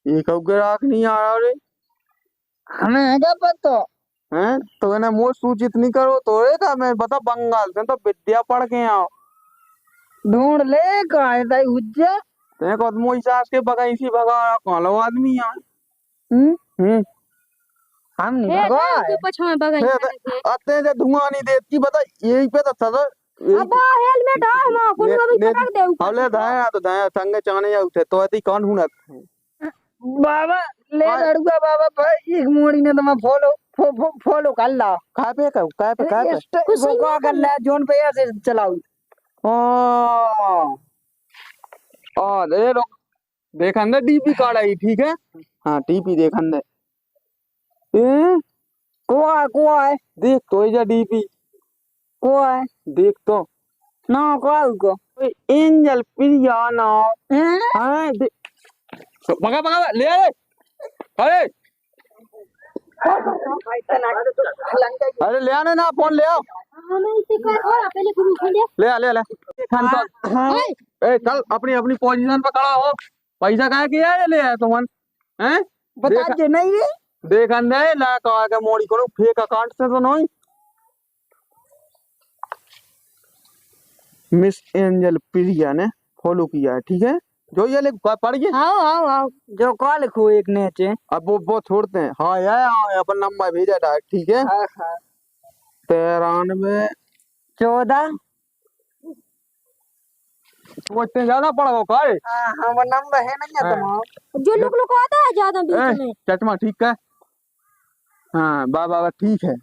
एक ग्राहक नहीं आ रहा रे। हमें है क्या पता हैं तो इन्हें मोर सूचित नहीं करो तो रे था मैं बता बंगाल से तो विद्या पढ़ के आओ ढूंढ ले कहाँ है ताई हुज्जा। ते को मोई सास के बगाई सी भगा कौन लो आदमी यहाँ। हम्म हम नहीं भगा के पछवा बगल आते जे धुआं नहीं देती बता यही पे तो सदा अबा हेलमेट आ हम कोन अभी पटक दे ऊपर हवले धाया तो धाया संगे चाने या उठे तो अति कौन हुनत बाबा ले लड़ुआ बाबा भाई एक मोड़ी ने तो मैं फॉलो कर ला काय पे वो कर ला जोन पे ऐसे चलाऊ दे लो देखन दे डीपी कार्ड आई ठीक है। हाँ टीपी देखन दे को है देख तो ये डीपी को है देख तो ना को एंजल प्रिया ना हैं हाँ भगा भगा ले अरे अरे ले आने ना फोन ले आओ हमें इसे कर और पहले गुरु खोल ले खान का ए चल अपनी अपनी पोजीशन पे खड़ा हो पैसा काहे किया है ले आया तुमन हैं बता के नहीं रे देख अंदे ला का के मोड़ी करो फेक अकाउंट से तो नहीं मिस एंजल प्रिया ने फॉलो किया है ठीक है जो ये लिख पढ़िए। हाँ जो कॉल लिखो एक नीचे अब वो छोड़ते हैं। हाँ यार अपन नंबर भेजा डायरेक्ट ठीक है 93 14 सोचते ज्यादा पढ़ो काय हाँ वो नंबर है नहीं है तुम्हारा जो लोग आता है ज्यादा बीच में चश्मा ठीक है। हाँ बाबा ठीक है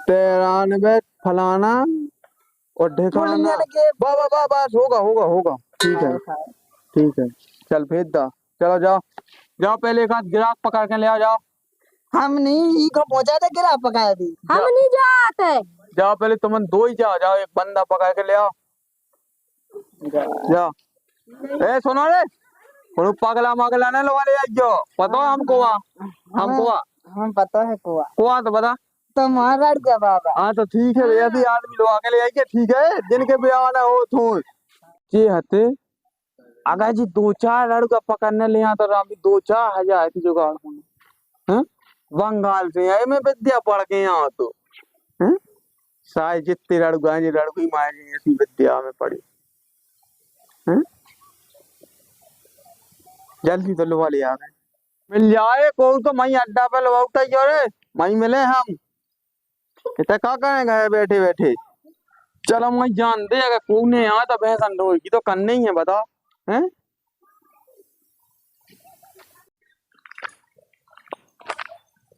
93 फलाना और ढेकाना बाबा बस होगा ठीक है चल भेज दा चलो जाओ पहले एक हाथ गिराक पकड़ के ले आ जाओ। हम नहीं को पहुंचा दे गिरा पकाया दी हम नहीं जाते जाओ पहले तुम दो ही जाओ एक बंदा पकड़ के ले आओ जाओ। ए सुनो रे कोई पगला ने लोग ले आइयो पता है हमको हम पता है कुआ तो बता तुम्हारा क्या बाबा। हाँ तो ठीक है भैया भी आदमी लोग आके ले आइए ठीक है जिनके ब्याह ना हो तो ये हते अगर जी 2-4 लड़का पकड़ने ले यहाँ तो अभी 2-4 हजार की जुगाड़ होने बंगाल से आए मैं विद्या पढ़ के यहाँ तो शायद जितने लड़का जी लड़की मारे ऐसी विद्या में पढ़ी जल्दी तो लोहा ले आ गए मिल जाए को तो मई अड्डा पे लोटा रे मई मिले हम इतना क्या करेंगे बैठे बैठे चलो मैं जान दे अगर कौन यहाँ तो बहसन होगी तो करने ही है बताओ हैं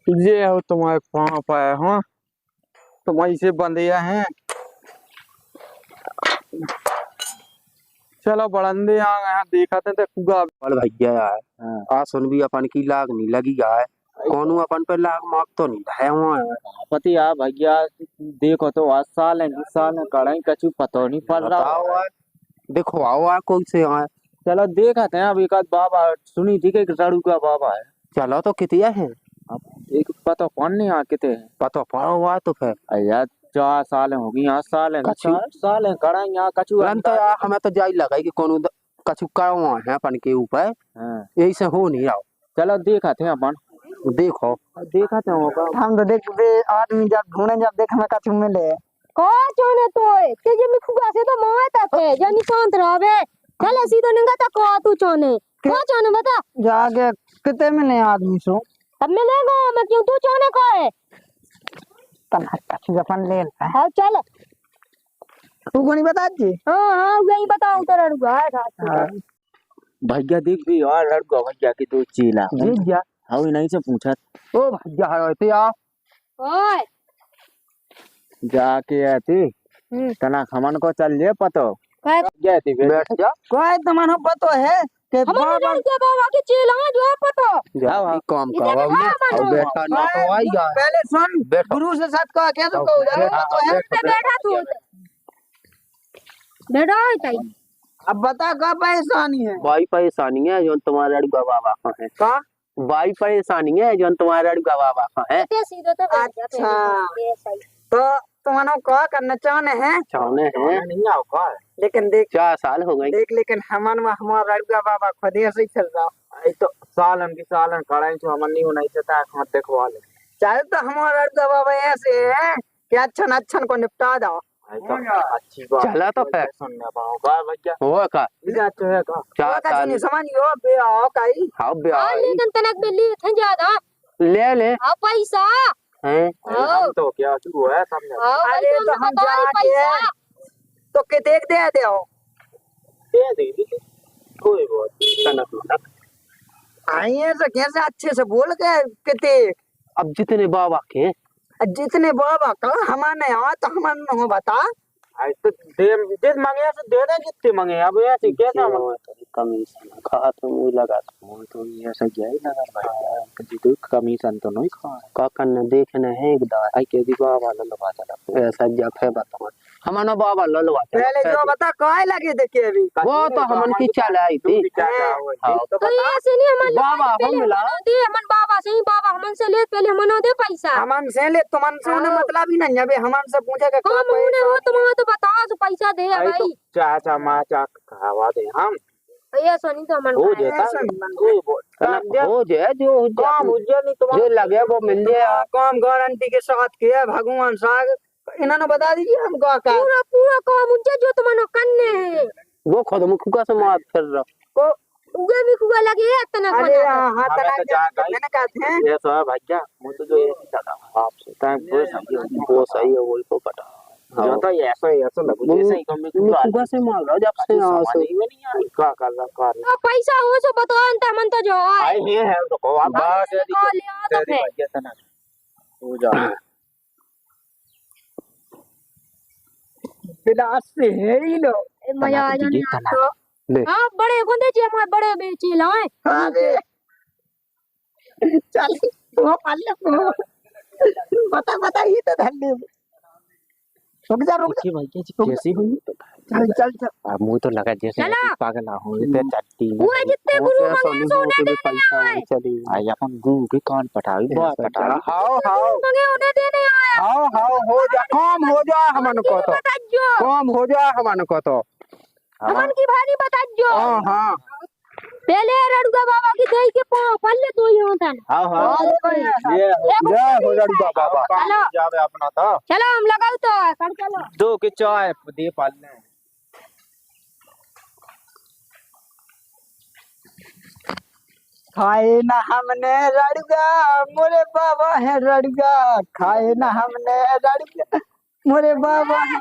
ये हो तुम्हारे पापा है हाँ तुम्हारी से बंदिया हैं चलो बड़ंदे यहाँ देखा थे कुगा भैया यार आ सुन भी अपन की लाग नहीं लगी यार कौन अपन पे लाग मार्क तो नहीं है वहाँ पति आ भैया देखो तो 8 साल है 2 साल है कड़ाई कछु पता नहीं पड़ रहा देखो आओ कौन से यहाँ चलो देखा थे अब एक आध बाबा सुनी थी कि लड़ू का बाबा है चलो तो कितिया है अब एक पता कौन नहीं आ किते है पता पड़ा हुआ तो फिर यार 4 साल होगी 8 साल है 4 साल है कड़ाई यहाँ कछु तो यार हमें तो जाई लगा कि कौन कछु करवा है अपन के ऊपर यही से हो नहीं रहा। चलो देखा थे अपन देखो देखा थे हम तो देख आदमी जब ढूंढे जब देख हमें कछु मिले को चोने तो ते जे मिखुगा से तो मारता थे जानी शांत रहबे चल सीधो नंगा तो को तू को चोने बता जाके कितने मिले आदमी सो अब मिलेगा मैं क्यों तू चोने को है तन कछु अपन ले हां चल तू को नहीं बता जी हां वही बताऊं तो लड़ूगा है भैया देख भी यार लड़का भैया की तो चीला जी जा हाँ नहीं से पूछा ओ भैया है यार ओए जाके आती तना खमन को चल जे पतो क्या बैठ जा कोई तुम्हारा पतो है के बाबा के चेला जो पतो जाओ काम करो और बैठा ना तो आई यार पहले सुन गुरु से साथ का क्या तो तो है बैठा तू बैठा ताई अब बता का परेशानी है भाई परेशानी है जो तुम्हारा लड़का बाबा का है का भाई परेशानी है जो तुम्हारा लड़का बाबा का है सीधे तो अच्छा तो तुम्हारा क्या करना चाहने हैं चाहने हैं नहीं आओ का लेकिन देख 4 साल हो गए। देख लेकिन हमन में हमारा लड़का बाबा खुदे से ही चल रहा। आई तो सालन की सालन कड़ाई छो हमन नहीं होना चाहता हाथ देखवा ले। चाहे तो हमारा लड़का बाबा ऐसे है कि अच्छन को निपटा दो। आई तो अच्छी बात चला तो फिर सुनने पाऊं का भैया हो का इधर तो है का 4 साल नहीं समझियो बे आओ काई। हाँ ब्याह लेकिन तनक बिल्ली थे ज्यादा ले ले हाँ पैसा हैं हम तो क्या शुरू है समझ हाँ अरे तो हम जाके तो के देख दे हो दे दे कोई बात तनक तनक आई ऐसे कैसे अच्छे से बोल के देख। अब जितने बाबा के जितने बाबा का हमारे यहाँ तो हमन हो बता। आई तो दे मांगे तो दे दे जितने मांगे अब ऐसे कैसा कमीशन खा तो मुझे लगा वो तो ऐसा क्या ही लगा भाई कभी तो कमीशन तो नहीं खा का करने देखने है एक दार आई के दी बाबा ललवा चला ऐसा जब है बताओ हमारा बाबा ललवा पहले जो बता काय लगे देखे अभी वो तो हमन की चल आई थी हाँ तो तो ऐसे नहीं हमन बाबा हम मिला दे हमन बाबा से ही बाबा हमन से ले पहले हमन दे पैसा हमन से ले तुमन से उन्हें मतलब ही नहीं है हमन से पूछे के हम उन्हें हो तुम तो बताओ तो पैसा दे आई तो भाई चाचा माचा खावा दे हम ये सोनी तो हमन हो जाता कोई हो जाए जो काम उज्जैन नहीं जो तुम्हारा लगे वो मिल जाए काम गारंटी के साथ किया भगवान साग इन्होंने बता दीजिए हमको का पूरा पूरा काम मुझे जो तुमने करने है वो खुद मुखुका से मार फिर रहा को उगे भी खुगा लगे इतना अरे बना हां हमें तो जा गई। मैंने कहते हैं ये तो है भैया मुझे जो ऐसी चाहता हूं आपसे टाइम वो सही है वही को पता जो तो ऐसा लगो जैसे ही कम मुखुका से मार रहा जब से यहाँ से नहीं आई का कर रहा कर तो पैसा हो सो बताओ अंत मन तो जो आई है तो को आप बात है ले आ तो फिर भैया तना हो जा बिलास से है ही लो मजा आ जाने आपको ले हां बड़े को दे जे हमारे बड़े बेचे लाए अरे चल वो पाले बता बता ये तो धन्य रुक जा भैया जी कैसी हुई चल चल चल अब मुंह तो लगा जैसे चला। पागल हो इतने चट्टी वो जितने गुरु मंगे सोने दे पैसा चली आई अपन गुरु के कान पटाई बस पटा हाओ हाओ मंगे उन्हें देने आया हाओ हाओ हो जा काम हो जा हमन को तो बता जो काम हो जा हमन को तो हमन की भारी बता जो हां हां पहले रड़ुआ बाबा की दही के पांव पल्ले तो ही होता है हां हां ये जय हो लड़का बाबा चलो जावे अपना था चलो हम लगाओ तो कर चलो दो के चाय दे पालने खाए ना हमने रड़ुआ मोरे बाबा है रड़ुआ खाए ना हमने रड़ुआ मोरे बाबा है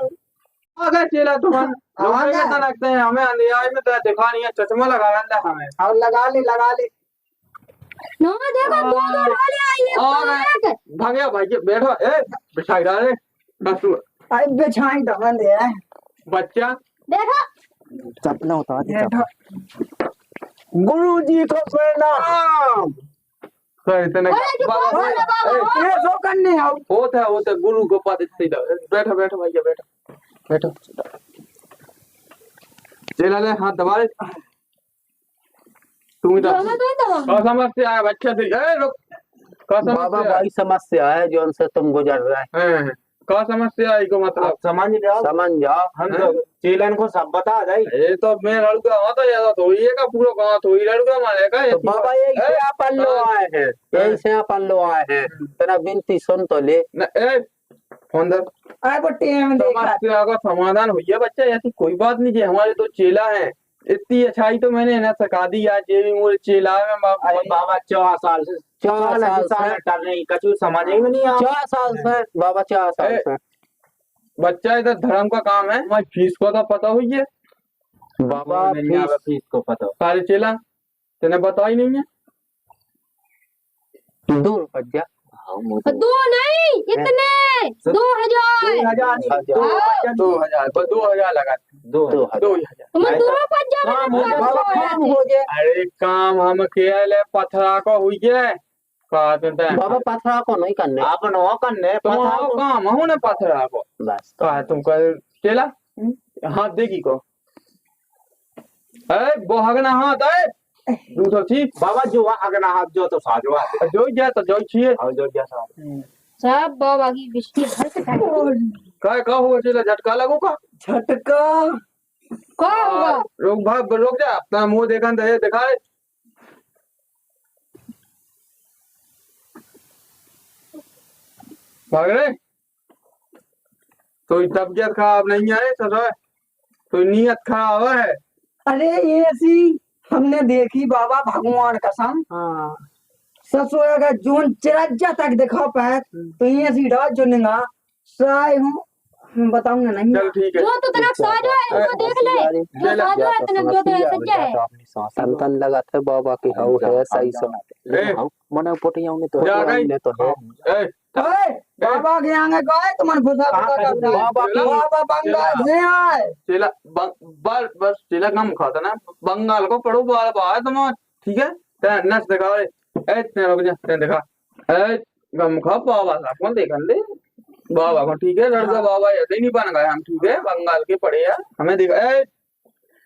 अगर चला तुम लोग कैसा लगते हैं हमें अंधेरे में तो दिखा नहीं है चश्मा लगा रहा है हमें और लगा ले नो देखो दो वाले आई है भागया भाई बैठो ए बिठाई डाले बस आई बिछाई दमन दे बच्चा देखो चपला उतार बैठो गुरुजी को प्रणाम सर इतने ये सो करने आओ होता गुरु को पद बैठो बैठो भैया बैठो बैठो चला ले हाथ दबा ले तुम इधर का समस्या है बच्चा से ए रुक का बाबा समस्या भाई समस्या है जो उनसे तुम गुजर रहे है का समस्या है को मतलब समझ जाओ समझ जाओ हम तो चेलन को सब बता दे ये तो मैं लड़का हूं तो ज्यादा थोड़ी है का पूरा गांव थोड़ी लड़का माने का तो बाबा यही से अपन लो आए हैं यही से अपन लो आए हैं तेरा विनती सुन तो ले ए फोन दर आई वो टेम देखा समस्या का समाधान हुई है बच्चा ऐसी कोई बात नहीं है हमारे तो चेला है इतनी अच्छाई तो मैंने इन्हें सिखा दी आज ये भी मुझे चेला है बाबा 4 साल से 4 साल से कर नहीं कछु समझ ही में नहीं आ 4 साल से बाबा 4 साल से बच्चा इधर धर्म का काम है हमारी फीस को तो पता हुई है बाबा फीस को पता सारे चेला तेने बता ही नहीं है दूर भज्जा दो नहीं इतने 2000 2000 लगा 2000 तुम दोनों पर काम हो जाए अरे काम हम खेल पथरा को हुई है बाबा पथरा को नहीं करने अपन वो करने काम हो ना पथरा को बस कहा तुम कर चला हाथ देगी को अरे बोहगना हाथ है दूसरा ठीक बाबा जो अगना हाथ जो तो साजवा जो जा तो जो छिए और जो जा सब बाबा की बिस्ती भर के का हो चला झटका लगो का झटका क्या हुआ? रुक भाग, रुक जा, अपना मुंह देखा दे, दिखाए। भाग रहे तो तबीयत खराब नहीं है सर, तो नीयत खराब है। अरे ये ऐसी हमने देखी बाबा भगवान कसम। हाँ ससुर का जोन चिरज्जा तक देखा पाए तो ये सीधा जुनेगा साय हूँ बताऊंगा नहीं। चल ठीक है। जो तो तेरा साजा है उसको देख ले, जो साजा है तेरा जो तो सच्चा है। संतन लगा थे बाबा की हाउ है सही सुनाते ए, मने पोटिया ने तो जा गई। ने तो है ए, ओए बाबा के आगे गए तुमने फुसा फुसा कर दिया। बाबा की- बाबा बंगाल से आए। चेला बस चेला कम खाता ना, बंगाल को पढ़ो बार बार तुम, ठीक है। ते नस दिखा, ए ते रुक जा, ते दिखा, ए गम खा बाबा साहब को देखन दे, बाबा को, ठीक है। लड़का बाबा ऐसे ही नहीं बन गए हम, ठीक है, बंगाल के पढ़े यार, हमें दिखा। ए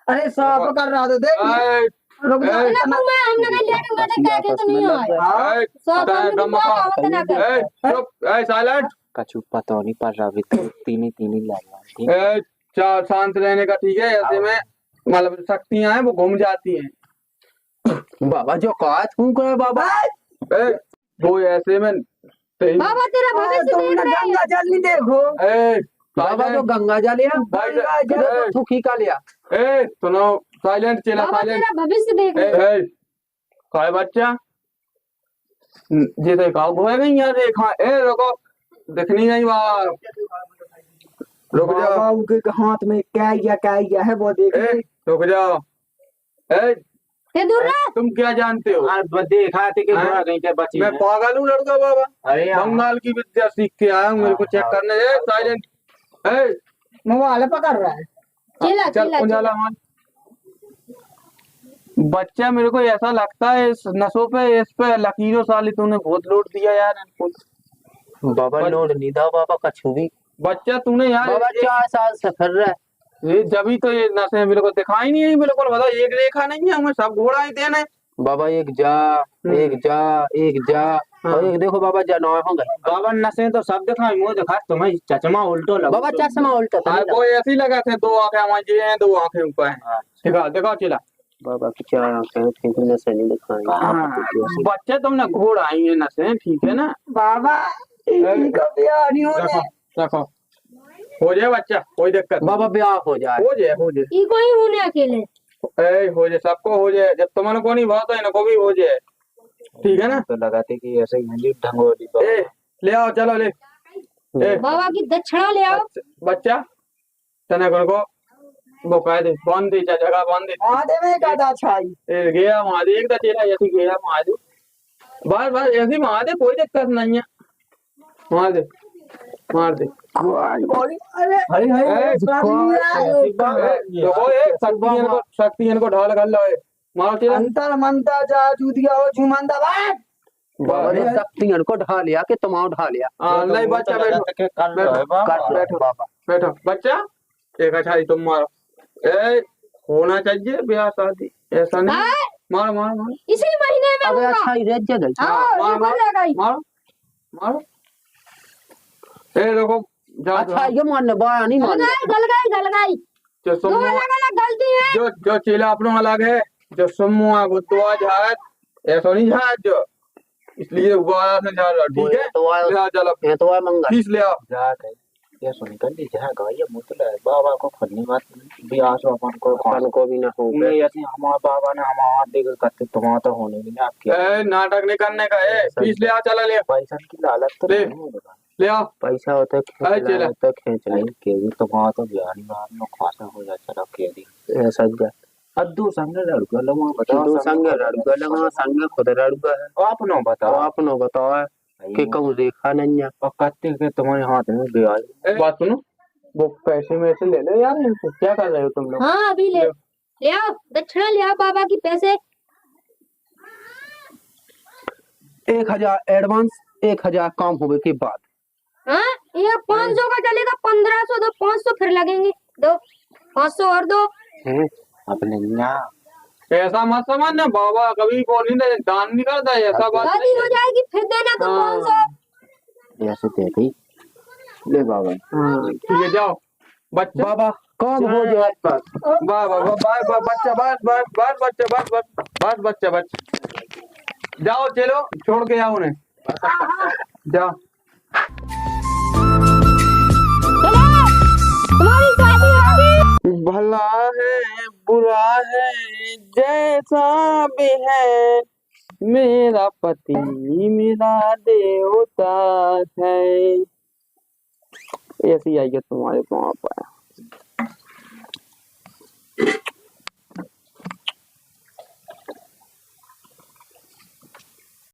अरे साफ कर रहा था देख ए रुक जा। ए, ना मैं हमने कहीं लेट में तो कह के तो नहीं आए। ए सब हमने गम क्या खा, कहा ना कर। ए चुप, ए साइलेंट, कछु पता नहीं पर रवि तो तीनी लगा ठीक ए चार शांत रहने का, ठीक है। ऐसे में मतलब शक्तियां हैं वो घूम जाती हैं। बाबा जो कहा तू करे बाबा ए वो ऐसे में तेरी- बाबा तेरा भविष्य तुमने देख रहे गंगा हैं। जल नहीं देखो। ए बाबा जो गंगा जल लिया ए, तू की का लिया ए सुनो, साइलेंट चला, बाबा साइलेंट। तेरा भविष्य देख ए रहे हैं। ए काय बच्चा ये तो काव गोए गई यार, देखा। ए रुको, दिखनी नहीं बाहर, रुक जा, बाबा के हाथ में क्या है वो देख। ए रुक जाओ। ए ते दूर रह। तुम क्या जानते हो? देखा थे कि हाँ? थोड़ा कहीं के बची मैं पागल हूँ लड़का बाबा, अरे बंगाल की विद्या सीख के आया हूँ, मेरे को चेक करने। ए साइलेंट, ए मोबाइल पकड़ रहा है। चिल्ला चल चिल्ला उजाला मान। बच्चा मेरे को ऐसा लगता है इस नसों पे, इस पे लकीरों साली तूने बहुत लोड दिया यार इनको। बाबा लोड नहीं था बाबा कछु भी बच्चा तूने यार बाबा 4 साल से फिर रहा है ये जभी तो ये नशे मेरे को दिखाई नहीं है, बिल्कुल बता, एक रेखा नहीं है, हमें सब घोड़ा ही देने। बाबा एक जा और एक देखो बाबा जनौर हो गए बाबा नशे तो सब दिखाई, मुझे दिखा तुम्हें चचमा उल्टो लगा। बाबा चश्मा उल्टा था वो ऐसे ही लगा थे, 2 आंखें हमारी हैं, 2 आंखें ऊपर हैं। दिखा दिखा चला। बाबा की 4 आंखें ठीक नशे नहीं दिखाएंगे बच्चे तुमने घोड़ा आई है नशे, ठीक है ना। बाबा इनका ब्याह नहीं होने। रखो रखो, हो जाए बच्चा, कोई दिक्कत नहीं। बाबा ब्याह हो जाए हो जाए ई कोई होने अकेले। ए हो जाए, सबको हो जाए, जब तुम्हारे को नहीं बात है इनको भी हो जाए, ठीक है ना। तो लगाते कि ऐसे ही ढंगोली ए ले आओ, चलो ले। ए बाबा की दक्षिणा ले आओ। बच्चा तने को वो कह दे, बांध दे, जगह बांध दे। आधे में का दा छाई। ए गया महादेव एक चेला ऐसी गया महादेव, बार बार ऐसी महादेव, कोई दिक्कत नहीं है, मार दे मार दे। अरे हरी हरी शक्ति इनको ढाल कर लो, मारो चेला। अंतर मनता जा जूतिया हो झुमंदा बात। बाबा ने शक्ति इनको ढा लिया कि तुम ढा लिया हाँ नहीं बच्चा, बैठो बैठो बाबा बैठो बच्चा, एक अच्छा तुम मारो। ए होना चाहिए ब्याह शादी, ऐसा नहीं। हाँ, मारो मारो मारो इसी महीने में अबे होगा। अच्छा ही रह गई हाँ, मार, ये मार। बोल रहा है। मारो मारो। ए देखो जाओ अच्छा जाओ। ये मानने बाया नहीं मानने गल गई। जो दो सुम्मो अलग अलग गलती है। जो चेला अपनों अलग है, जो सुम्मो है वो तो झात, ऐसा नहीं झात जो, इसलिए उबारा से झाड़ रहा, ठीक है। तो ले आओ, चलो ये तो है मंगल फीस ले आओ। जात है ये सुन कर ली जहाँ गई मुतला बाबा को खुदनी बात ब्याह सो अपन को भी ना हो गए ऐसे हमारे बाबा ने हमारा देख करते तुम्हारा तो होने भी ना आपके ए नाटक नहीं करने का है, फीस ले आओ, चलो ले पैसा की लालच तो ले। नहीं होगा ले आओ। पैसा होता अरे चला। है खींच नहीं के भी तुम्हारा तो ब्याह नहीं बात में खासा हो जाए चलो के दी ऐसा जा अद्दू संग लड़का लगा बताओ दो संग लड़का लगा संग खुद लड़का है आप नो बताओ कि कहूँ देखा नहीं है और कहते कि तुम्हारे हाथ में ब्याह बात सुनो, वो पैसे में से ले लो यार, इनको क्या कर रहे हो तुम लोग। हाँ अभी ले आओ, दक्षिणा ले आओ बाबा की पैसे। 1000 एडवांस 1000 काम होने के बाद हाँ ये 500 का चलेगा, 1500 दो, 500 फिर लगेंगे, दो 500 और दो। अपने यहाँ ऐसा मत समझना, बाबा कभी वो नहीं दान नहीं करता है, ऐसा बात शादी नहीं हो जाएगी फिर देना तो हाँ। 500। ऐसे दे दी ले बाबा है। ठीक है जाओ बच्चा। बाबा काम हो गया। बस वाह वाह वाह बस बच्चा बस बस बस बच्चा बस बस बस बच्चा बस जाओ चलो छोड़ के आओ उन्हें जाओ। चलो तुम्हारी शादी होगी। भला है बुरा है जैसा भी है, मेरा पति मेरा देवता है। ऐसी आई है तुम्हारे वहां पर।